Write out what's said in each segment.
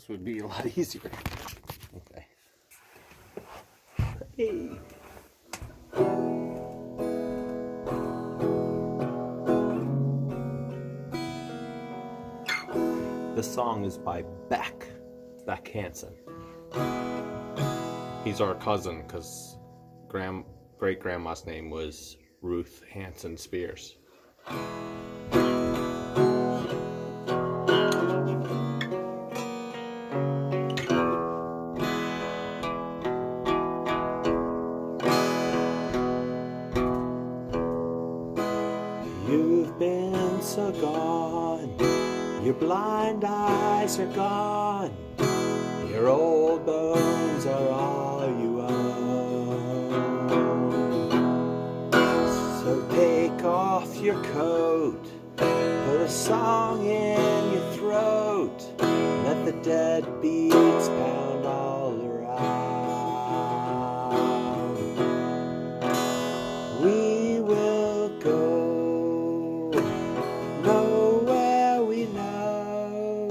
This would be a lot easier. Okay. Hey. This song is by Beck Hansen. He's our cousin because great-grandma's name was Ruth Hansen Spears. You've been so gone, your blind eyes are gone, your old bones are all you own. So take off your coat, put a song in your throat, let the dead beats pound all around. We will go nowhere we know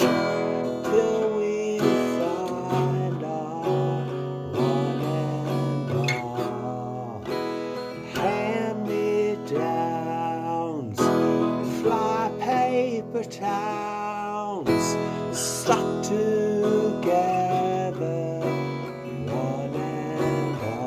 till we find our one and all. Hand-me-downs, fly paper towns, stuck together, one and all.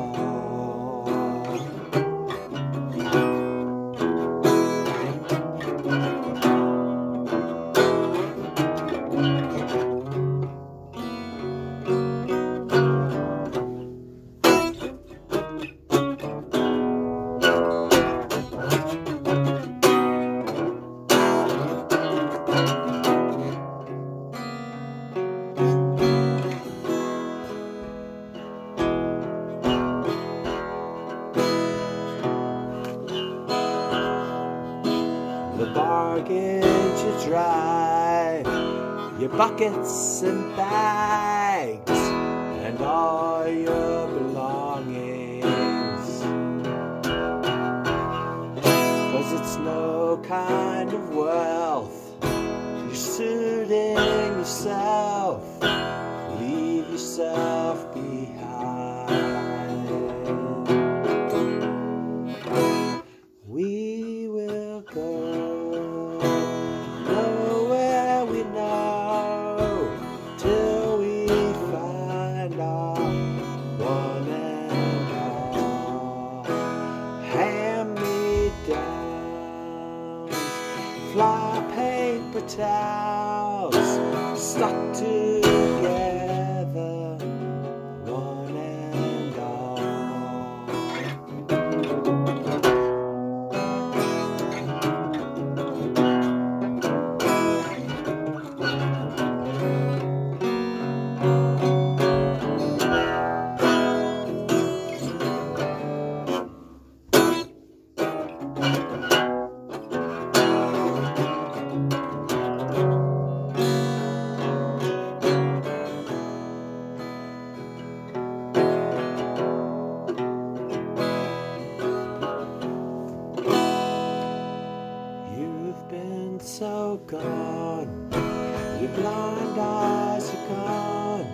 The bargains you drive, your buckets and bags, and all your belongings. 'Cause it's no kind of wealth, you're suiting yourself, leave yourself behind. We will go nowhere we know till we find our one and all. Hand-me-downs, fly paper towels, stuck together, one and all. You've been so gone, your blind eyes are gone,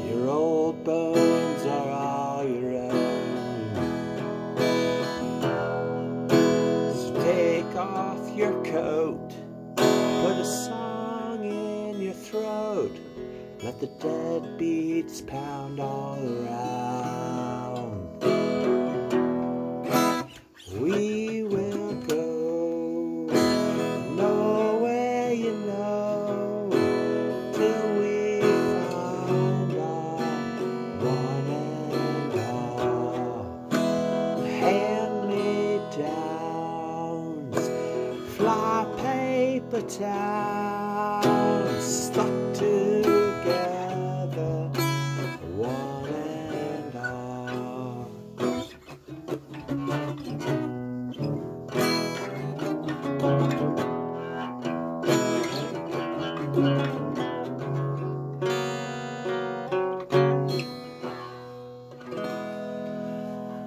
your old bones are all your own. So take off your coat, put a song in your throat, let the dead beats pound all around. We will go nowhere you know till we find our one and all. Hand-me-downs, fly paper towns, stuck together, one and all.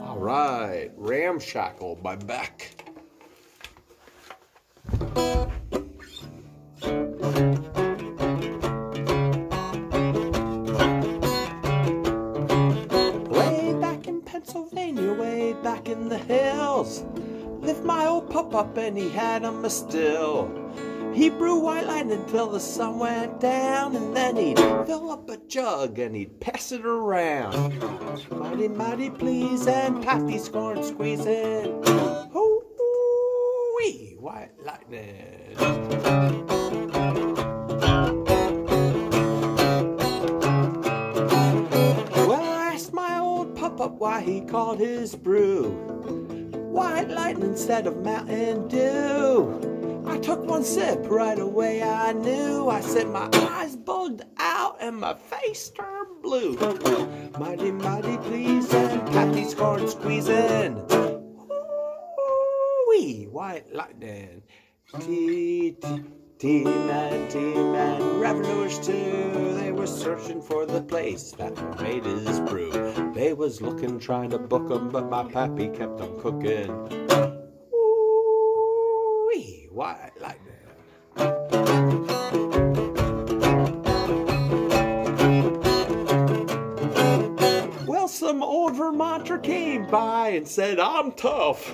All right, Ramshackle by Beck. pop up and he had 'em a still. He brew white lightning till the sun went down, and then he'd fill up a jug and he'd pass it around. Mighty, mighty pleasin', Pappy scorn squeezing. Hoo-wee, white lightning. Well, I asked my old pop-up why he called his brew white lightning instead of Mountain Dew. I took one sip, right away I knew. I said my eyes bugged out and my face turned blue. Mighty, mighty pleasin', Pappy scorn squeezing. Wee, white lightning. T-Man, revenuers too. They were searching for the place that made his brew. They was looking, trying to book 'em, but my pappy kept on cooking. White lightning. Well, some old Vermonter came by and said, I'm tough.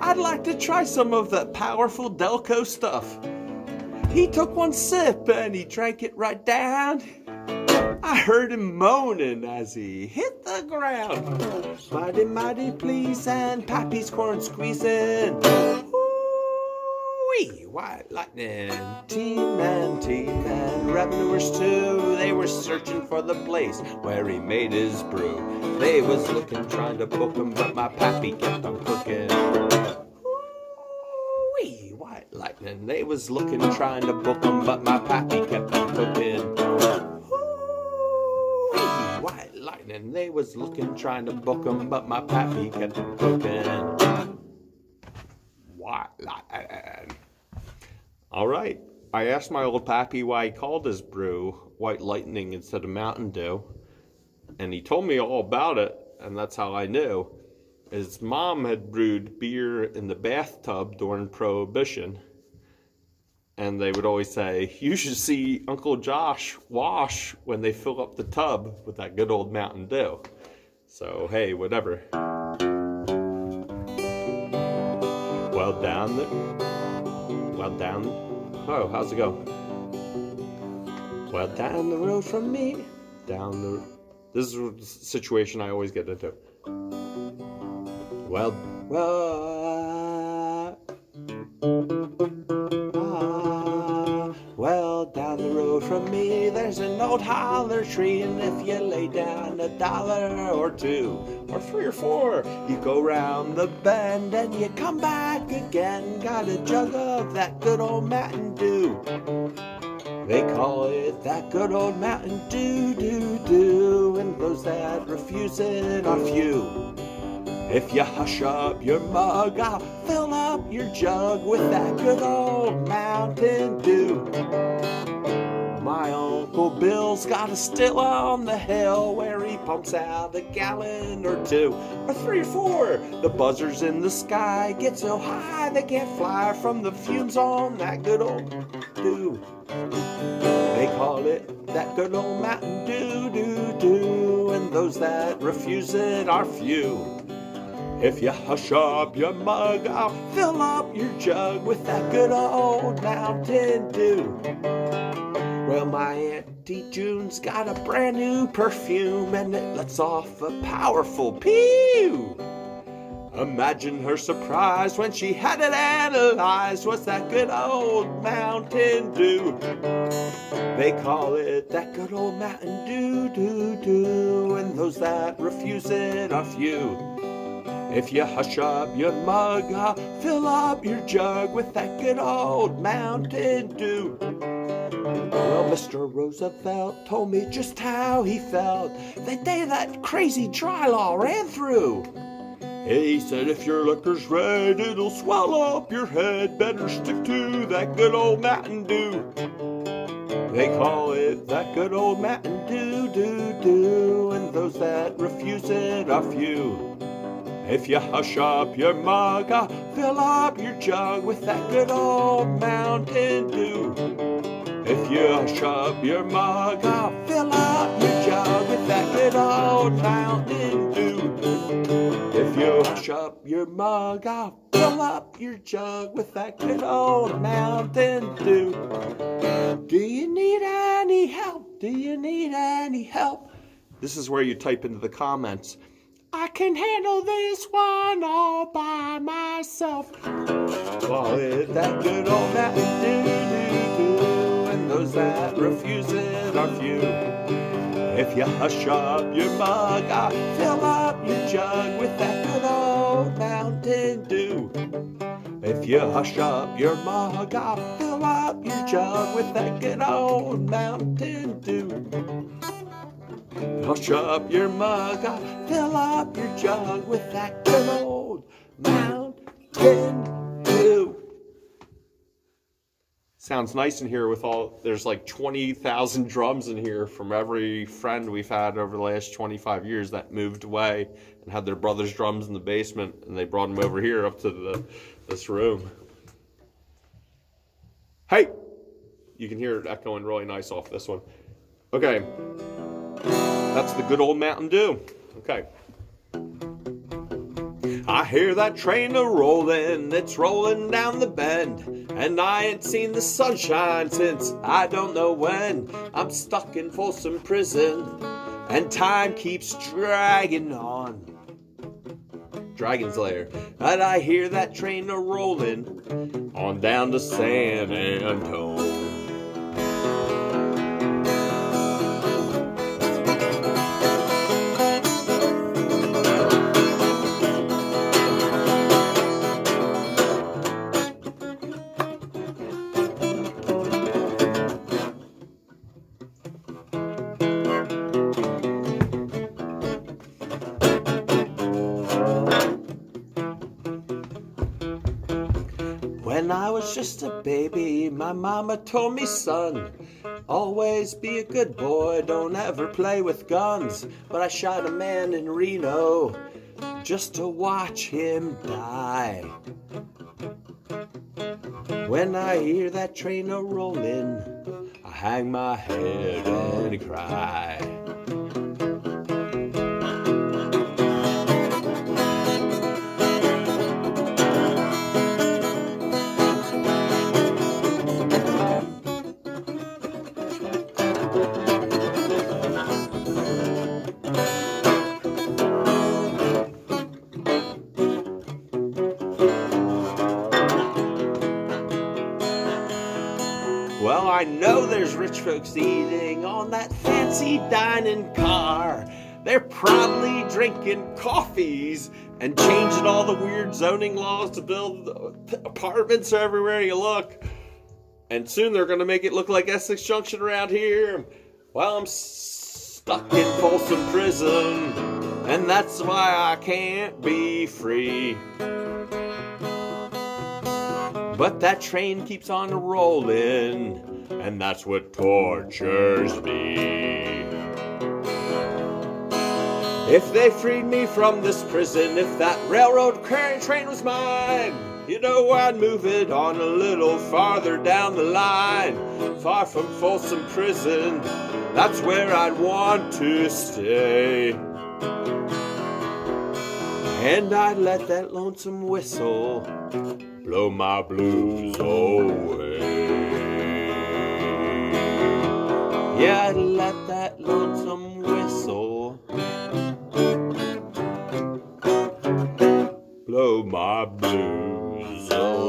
I'd like to try some of that powerful Delco stuff. He took one sip and he drank it right down. I heard him moaning as he hit the ground. Mighty, mighty pleasin', Pappy's corn squeezing. White lightning. T-Man, revenuers too. They were searching for the place where he made his brew. They was looking, trying to book 'em, but my pappy kept on cooking. White lightning. They was looking, trying to book 'em, but my pappy kept on cooking. White lightning. They was looking, trying to book 'em, but my pappy kept on cooking. White lightning. All right, I asked my old pappy why he called his brew White Lightning instead of Mountain Dew, and he told me all about it, and that's how I knew. His mom had brewed beer in the bathtub during Prohibition, and they would always say, you should see Uncle Josh wash when they fill up the tub with that good old Mountain Dew. So, hey, whatever. Oh, how's it go? Well, down the road from me, this is a situation I always get into. Well, down the road from me, there's an old holler tree, and if you lay down $1 or $2 or $3 or $4, you go round the bend and you come back again. Got a jug of that good old Mountain Dew. They call it that good old Mountain Dew, and those that refuse it are few. If you hush up your mug, I'll fill up your jug with that good old Mountain Dew. My Uncle Bill's got a still on the hill where he pumps out a gallon or 2 or 3 or 4. The buzzers in the sky get so high they can't fly from the fumes on that good old Dew. They call it that good old Mountain Dew, and those that refuse it are few. If you hush up your mug, I'll fill up your jug with that good old Mountain Dew. Well, my Auntie June's got a brand new perfume, and it lets off a powerful pew. Imagine her surprise when she had it analyzed. What's that good old Mountain Dew? They call it that good old Mountain Dew, and those that refuse it are few. If you hush up your mug, I'll fill up your jug with that good old Mountain Dew. Well, Mr. Roosevelt told me just how he felt the day that crazy dry law ran through. He said if your liquor's red, it'll swell up your head. Better stick to that good old Mountain Dew. They call it that good old Mountain Dew, and those that refuse it are few. If you hush up your mug, I'll fill up your jug with that good old Mountain Dew. If you hush up your mug, I'll fill up your jug with that good old Mountain Dew. If you you hush up your mug, I'll fill up your jug with that good old Mountain Dew. Do you need any help? Do you need any help? This is where you type into the comments, I can handle this one all by myself. Well, it's that good old Mountain Dew, and those that refuse it are few. If you hush up your mug, I'll fill up your jug with that good old Mountain Dew. If you hush up your mug, I'll fill up your jug with that good old Mountain Dew. Hush up your mug, I'll fill up your jug with that good old Mountain Dew. Sounds nice in here with all, there's like 20,000 drums in here from every friend we've had over the last 25 years that moved away and had their brother's drums in the basement, and they brought them over here up to this room. Hey! You can hear it echoing really nice off this one. Okay. That's the good old Mountain Dew. Okay. I hear that train a-rollin', it's rollin' down the bend, and I ain't seen the sunshine since I don't know when. I'm stuck in Folsom Prison, and time keeps dragging on. Dragon's Lair. And I hear that train a-rollin' on down to San Antonio. When I was just a baby, my mama told me, son, always be a good boy, don't ever play with guns. But I shot a man in Reno just to watch him die. When I hear that train a-rollin', I hang my head and cry. Well, I know there's rich folks eating on that fancy dining car. They're probably drinking coffees and changing all the weird zoning laws to build apartments everywhere you look. And soon they're going to make it look like Essex Junction around here. Well, I'm stuck in Folsom Prison, and that's why I can't be free. But that train keeps on rolling, and that's what tortures me. If they freed me from this prison, if that railroad train was mine, you know I'd move it on a little farther down the line. Far from Folsom Prison, that's where I'd want to stay. And I'd let that lonesome whistle blow my blues away. Yeah, I'd let that lonesome whistle blow my blues away.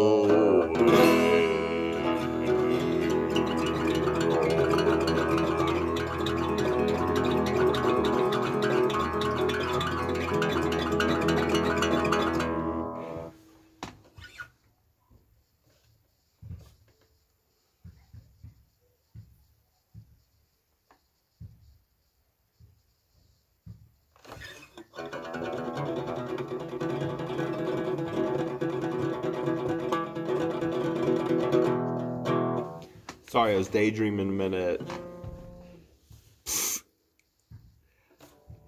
Sorry, I was daydreaming a minute.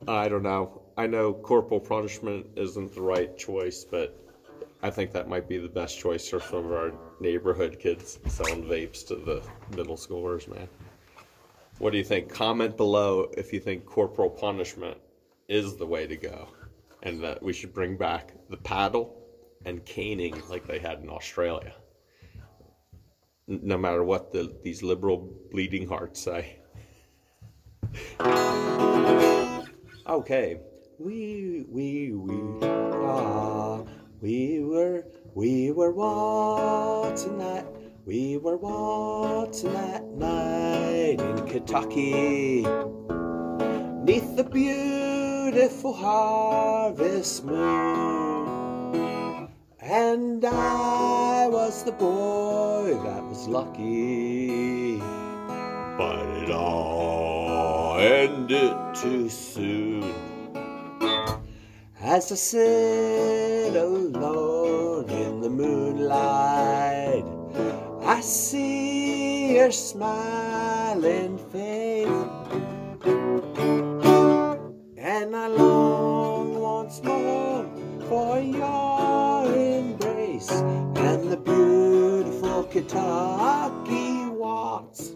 I don't know. I know corporal punishment isn't the right choice, but I think that might be the best choice for some of our neighborhood kids selling vapes to the middle schoolers, man. What do you think? Comment below if you think corporal punishment is the way to go. and that we should bring back the paddle and caning like they had in Australia. No matter what these liberal bleeding hearts say. Okay. We were waltzing that night in Kentucky, 'neath the beautiful harvest moon, and I was the boy that was lucky, but it all ended too soon. As I sit alone in the moonlight, I see your smiling face, and I long once more for your embrace and the beautiful Kentucky waltz.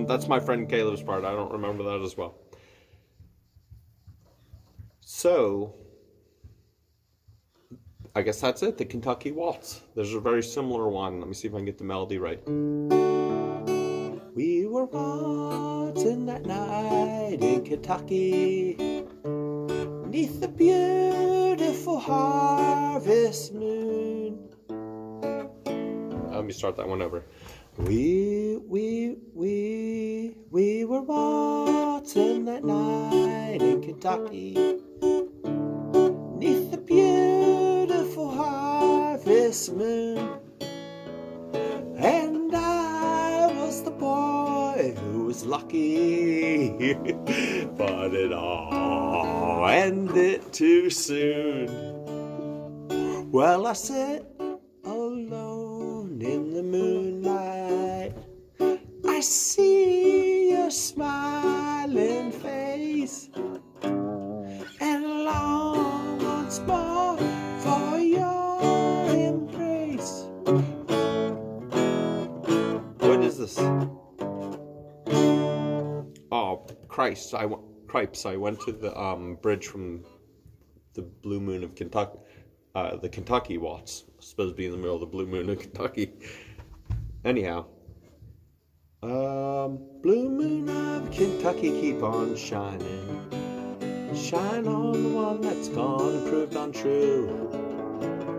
That's my friend Caleb's part. I don't remember that as well. So, I guess that's it, the Kentucky Waltz. There's a very similar one. Let me see if I can get the melody right. We were waltzing that night in Kentucky, 'neath the beautiful harvest moon. Let me start that one over. We were waltzing that night in Kentucky, 'neath the beautiful harvest moon, and I was the boy who was lucky, but it all ended too soon. Well, I sit alone in the moonlight, I see your smiling face, and long once more for your embrace. What is this? Oh, Christ! Cripes! I went to the bridge from the Blue Moon of Kentucky, the Kentucky Waltz. Supposed to be in the middle of the Blue Moon of Kentucky. Anyhow. Blue moon of Kentucky, keep on shining. Shine on the one that's gone and proved untrue.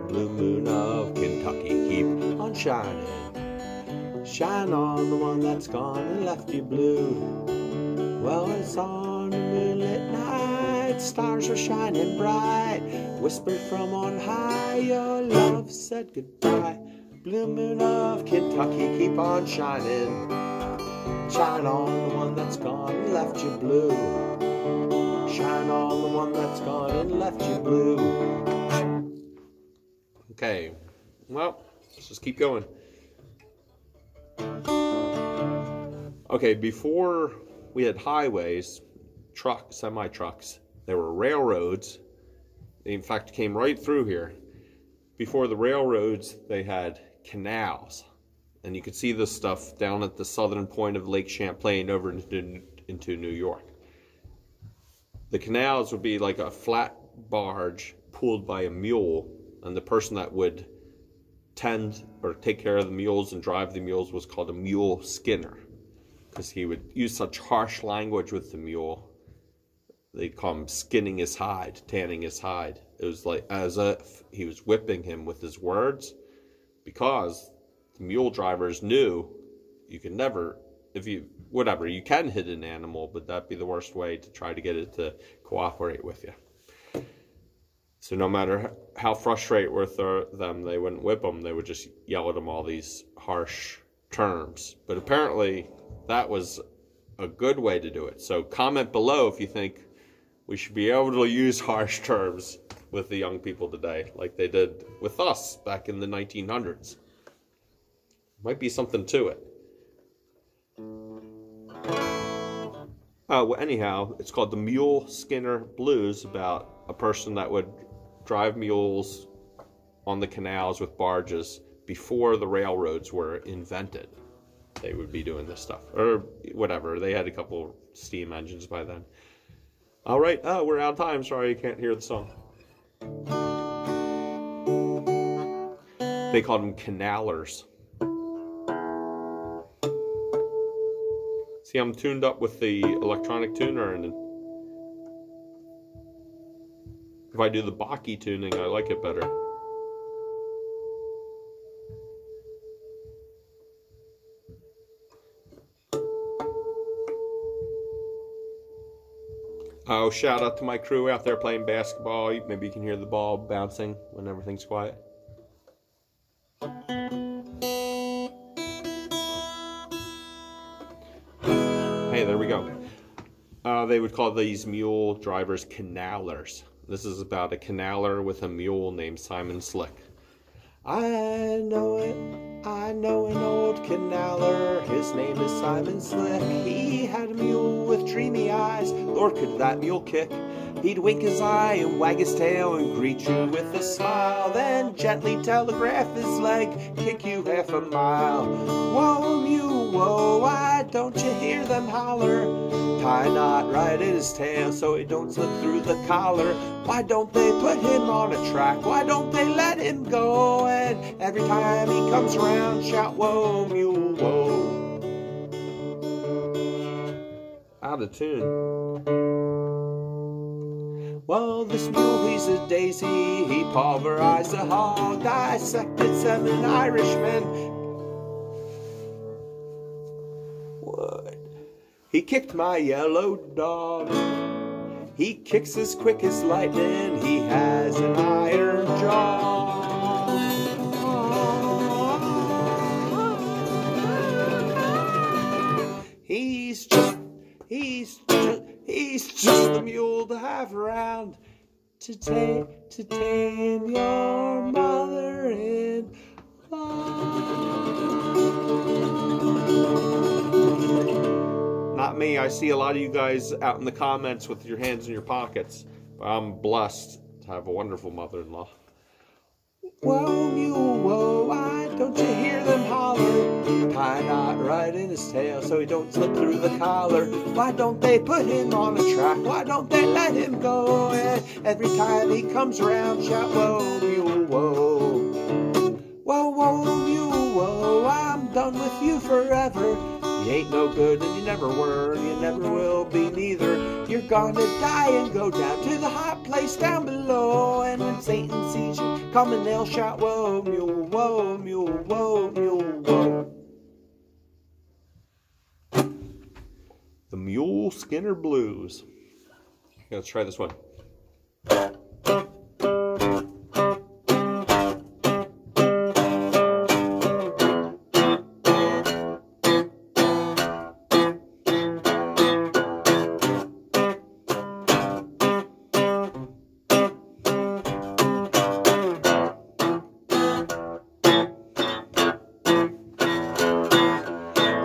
Blue moon of Kentucky, keep on shining. Shine on the one that's gone and left you blue. Well, it's on a moonlit night, stars are shining bright. Whispered from on high, your love said goodbye. Blue moon of Kentucky, keep on shining. Shine on the one that's gone and left you blue. Shine on the one that's gone and left you blue. Okay, well, let's just keep going. Okay, before we had highways, trucks, semi-trucks, there were railroads. They in fact came right through here. Before the railroads, they had canals. And you could see this stuff down at the southern point of Lake Champlain over into New York. The canals would be like a flat barge pulled by a mule, and the person that would tend or take care of the mules and drive the mules was called a mule skinner, because he would use such harsh language with the mule. They'd call him skinning his hide, tanning his hide. It was like as if he was whipping him with his words, because the mule drivers knew you can never, you can hit an animal, but that'd be the worst way to try to get it to cooperate with you. So no matter how frustrated with them, they wouldn't whip them. They would just yell at them all these harsh terms. But apparently that was a good way to do it. So comment below if you think We should be able to use harsh terms with the young people today, like they did with us back in the 1900s. Might be something to it. Well, anyhow, it's called the Mule Skinner Blues, about a person that would drive mules on the canals with barges before the railroads were invented. They would be doing this stuff, or whatever. They had a couple steam engines by then. All right, we're out of time. Sorry you can't hear the song. They called them canalers. See, I'm tuned up with the electronic tuner, and if I do the Bach-y tuning, I like it better. Oh, shout out to my crew out there playing basketball. Maybe you can hear the ball bouncing when everything's quiet. Hey, there we go. They would call these mule drivers canalers. This is about a canaler with a mule named Simon Slick. I know an old canaler, his name is Simon Slick. He had a mule with dreamy eyes, Lord, could that mule kick. He'd wink his eye and wag his tail and greet you with a smile, then gently telegraph his leg, kick you half a mile. Whoa, mule, whoa, why don't you hear them holler? Tie a knot right in his tail so he don't slip through the collar. Why don't they put him on a track? Why don't they let him go? And every time he comes around, shout, whoa, mule, whoa. Out of tune. Well, this mule, he's a daisy. He pulverized a hog, dissected 7 Irishmen. What? He kicked my yellow dog. He kicks as quick as lightning. He has an iron jaw. He's just the mule to have around to tame your mother-in-law. Not me. I see a lot of you guys out in the comments with your hands in your pockets. I'm blessed to have a wonderful mother-in-law. Whoa, mule, whoa, why don't you hear them holler? Tie a knot right in his tail so he don't slip through the collar. Why don't they put him on a track? Why don't they let him go? And every time he comes around, shout, whoa, mule, whoa. Whoa, whoa, mule, whoa, I'm done with you forever. You ain't no good and you never were, you never will be neither. You're gonna die and go down to the hot place down below. And when Satan sees you coming, they'll shout, whoa, mule, whoa, mule, whoa, mule, whoa. The Mule Skinner Blues. Let's try this one.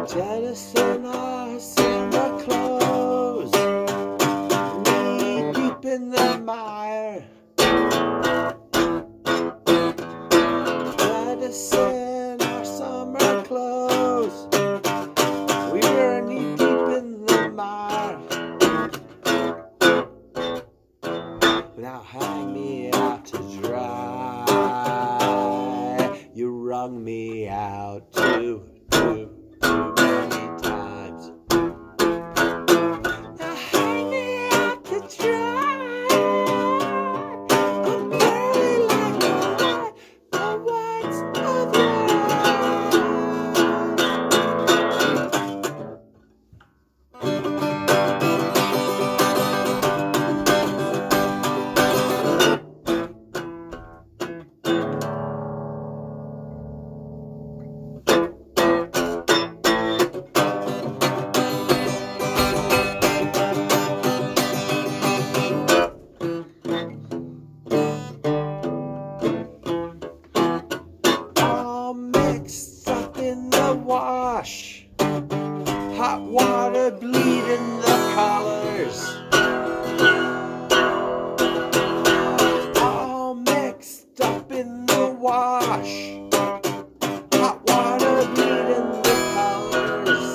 Jettison our summer clothes, knee deep in the mire. Jettison our summer clothes, we were knee deep in the mire. Now hang me out to dry, you wrung me out too many times. Now hang me out to dry. I'm barely like the whites of your eyes. wash. Hot water bleeding the colors. All mixed up in the wash. Hot water bleeding the colors.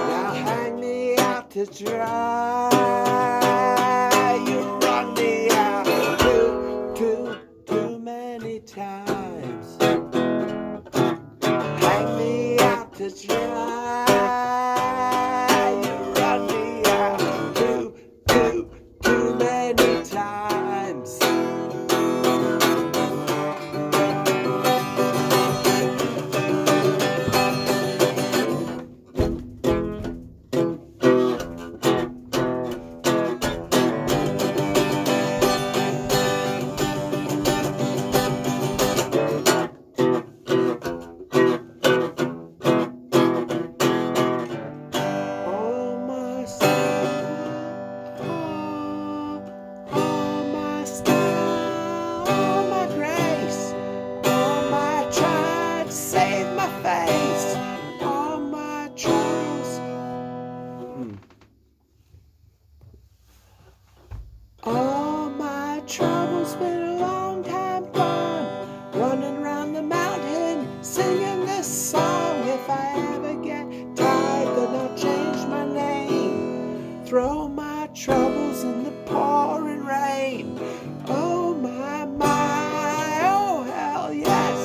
Now hang me out to dry. You run me out too many times. Hang me out to dry. You run me out too many times. All my troubles been a long time gone, running around the mountain, singing this song. If I ever get tired, then I'll change my name. Throw my troubles in the pouring rain. Oh my, oh hell yes.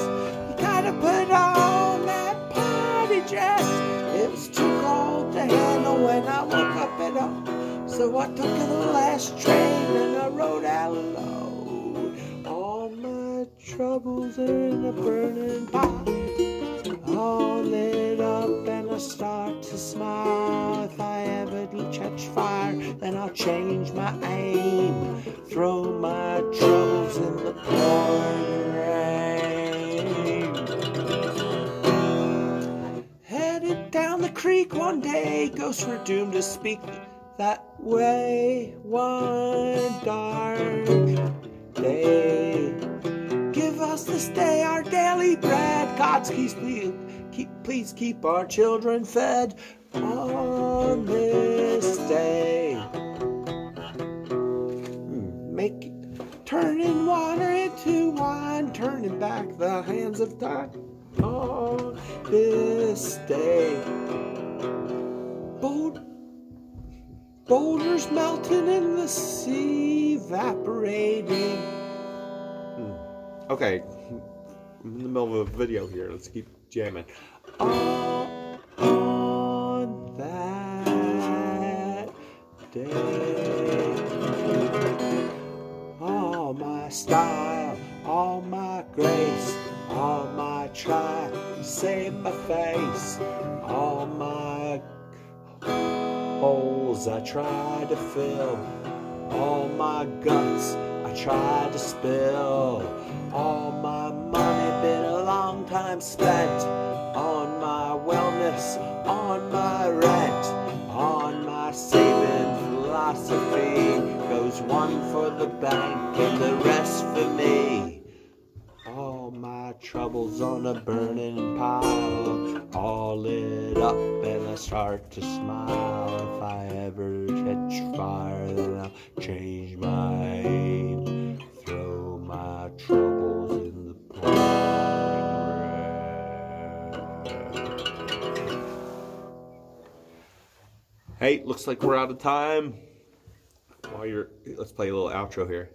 You gotta put on that party dress. It was too cold to handle when I woke up at home. So I took the last train and I rode out low. All my troubles are in a burning pot, all lit up, and I start to smile. If I ever do catch fire, then I'll change my aim. Throw my troubles in the pouring rain. Headed down the creek one day, ghosts were doomed to speak that way one dark day. Give us this day our daily bread. God's please keep our children fed on this day. Turning water into wine, turning back the hands of time on this day. Boulders melting in the sea, evaporating. Okay, I'm in the middle of a video here. Let's keep jamming. On that day, all my style, all my grace, all my try to save my face, all my holes I try to fill, all my guts I try to spill, all my money been a long time spent on my wellness, on my rent, on my saving philosophy. Goes one for the bank and the rest for me. All my troubles on a burning pile, all lit up and I start to smile. If I ever catch fire, then I'll change my aim. Throw my troubles in the pouring rain. Hey, looks like we're out of time. Let's play a little outro here.